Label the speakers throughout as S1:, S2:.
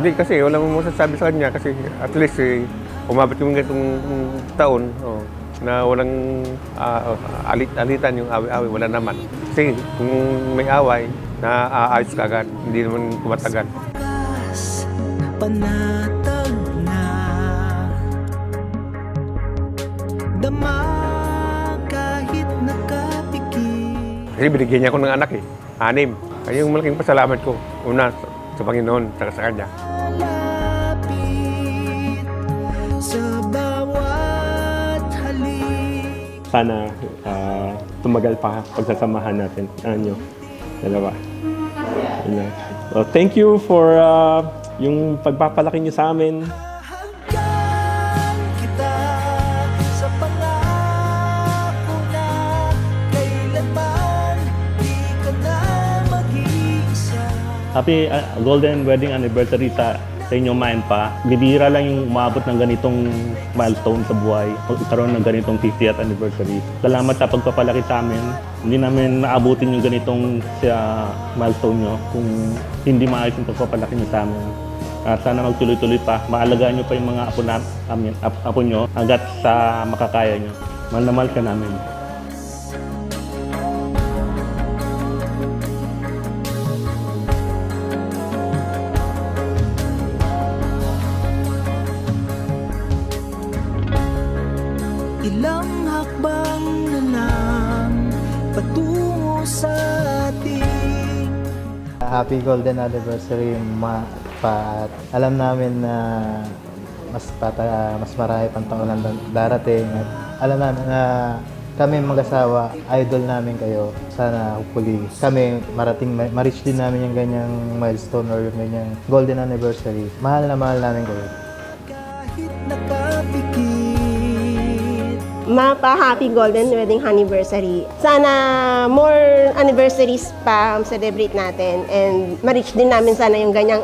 S1: Hindi kasi, wala mo masasabi sa kanya kasi at least umabot yung ganitong taon na walang alit-alitan yung away-away, wala naman. Kasi kung may away, naaayos ka agad, hindi naman tumatagal.
S2: Panatag na dama kahit nakapikit.
S1: Kasi binigyan niya ako ng anak 6. Kaya yung malaking pasalamat ko, una sa Panginoon, saka sa kanya.
S2: Malapit sa bawat halik.
S3: Sana tumagal pa pagsasamahan natin. Ano, dalawa. Well, thank you for yung pagpapalaki niyo sa amin.
S2: Hanggang kita sa pangako na kailanman di ka na mag-iisa.
S3: Happy golden wedding anniversary sa inyong main pa. Bibihira lang yung umabot ng ganitong milestone sa buhay. Pagkaroon ng ganitong 50th anniversary. Salamat sa pagpapalaki sa amin. Hindi namin naabutin yung ganitong milestone nyo kung hindi maayos yung pagpapalaki nyo sa amin. Sana magtuloy-tuloy pa. Maalagaan nyo pa yung mga apo nyo hanggat sa makakaya nyo. Mahal na mahal ka namin.
S2: Ilang hakbang na lang patungo sa ating
S4: Happy Golden Anniversary, Pat. Alam namin na mas marami pang taon ang darating at alam namin na kami mag-asawa, idol namin kayo. Sana hopefully kami ma-reach din namin yung ganyang milestone or yung ganyang Golden Anniversary. Mahal na mahal namin kayo.
S2: kahit nakapikit.
S5: Mapa, happy golden wedding anniversary. Sana more anniversaries pa celebrate natin and ma-reach din namin sana yung ganyang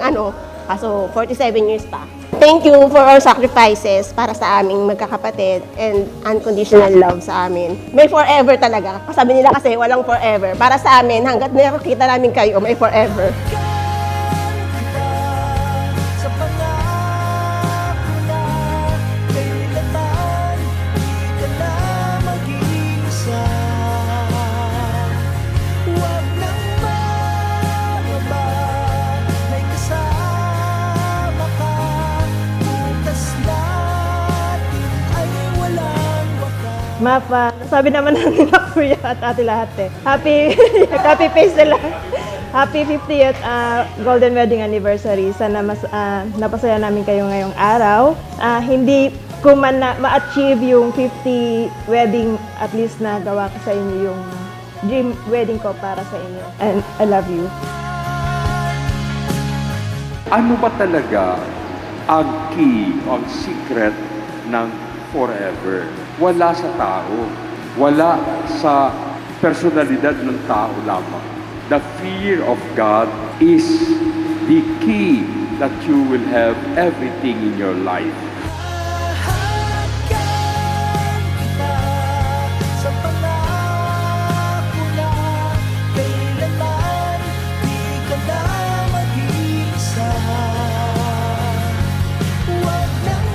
S5: kaso 47 years pa. Thank you for our sacrifices para sa aming magkakapatid and unconditional love sa amin. May forever talaga. Sabi nila kasi walang forever. Para sa amin, hanggat nakakita namin kayo, may forever.
S2: Sa pangako na kailanman di ka na mag-iisa. Huwag nang mababa, may kasama ka. Bukas natin ay walang wakas.
S5: Mapa, sabi naman namin na kuya at ate lahat Happy face sila. Happy 50th Golden Wedding Anniversary. Sana mas napasaya namin kayo ngayong araw. Hindi ko man ma-achieve yung 50 wedding, at least nagawa ko sa inyo yung dream wedding ko para sa inyo. And I love you.
S6: Ano ba talaga ang key, ang secret ng forever? Wala sa tao. Wala sa personalidad ng tao lamang. The fear of God is the key that you will have everything in your life.
S2: Hahanggan kita sa pangako na kailanman di ka na mag-iisa. Huwag nang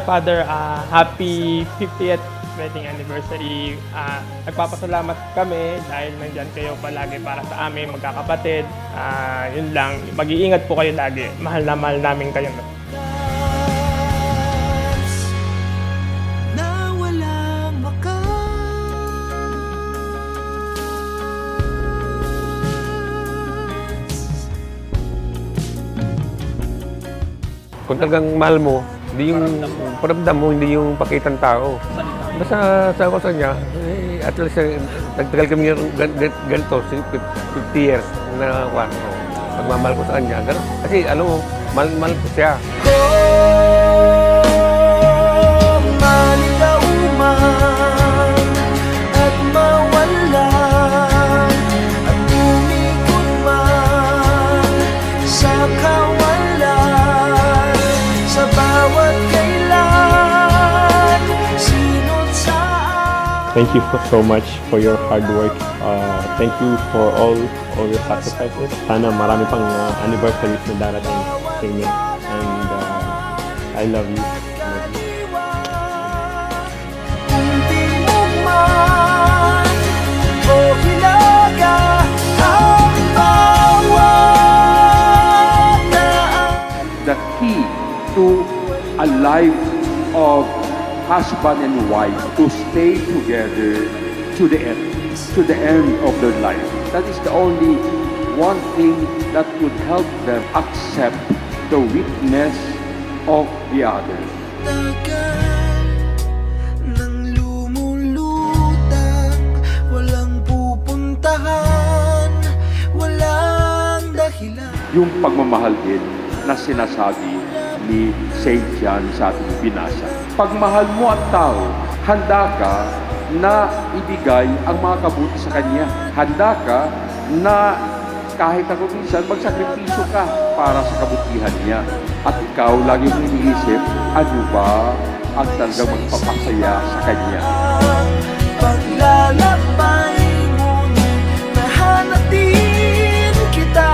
S7: Father, happy 50th wedding anniversary. Nagpapasalamat kami dahil nandyan kayo palagi para sa amin, magkakapatid. Yun lang, mag-iingat po kayo lagi. Mahal na mahal namin kayo.
S2: na walang wakas.
S1: Kung talagang mahal mo, hindi yung paramdam mo, hindi yung pakitang tao. Basta sa ako sa kanya, at least nagtagal kami ganito, 50 years na pagmamahal ko sa kanya. Ganun. Kasi alam mo, mahal ko siya.
S2: Kung maligaw man at mawala at umikot man sa kawalan, sa bawat kailan, sino't saan.
S3: Thank you so much for your hard work. Thank you for all your sacrifices. Sana marami pang anniversaries na darating sa inyo. And I love you.
S2: Kung di mo man o hilaga ang bawat daan.
S6: The key to a life of husband and wife to stay together to the end of their life. That is the only one thing that could help them accept the weakness of the other.
S2: Tagal ng lumulutang, walang pupuntahan, walang dahilan.
S6: Yung pagmamahal din na sinasabi ni Saint John sa ating binasa. Pagmahal mo ang tao, handa ka na ibigay ang mga kabuti sa kanya. Handa ka na kahit ako minsan magsakripisyo ka para sa kabutihan niya. At ikaw lagi mong iniisip, ano ba ang talagang magpapasaya sa kanya.
S2: Paglalakbay ngunit nahanatin kita.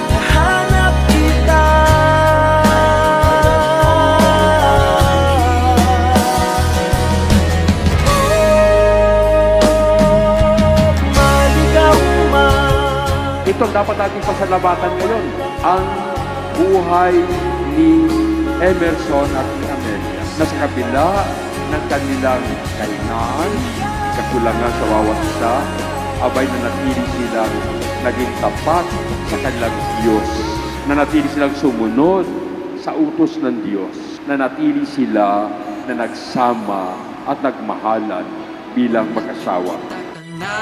S2: Nahanap kita. Maligaw man.
S6: Ito ang dapat nating pasalamatan ngayon. Ang buhay ni Emerson at ni Amelia na sa kabila ng kanilang kailangan, kakulangan sa bawat isa, abay na natili silang naging tapat sa kanilang Diyos. Nanatili silang sumunod sa utos ng Diyos. Nanatili sila na nagsama at nagmahalan bilang mag-asawa.
S2: Na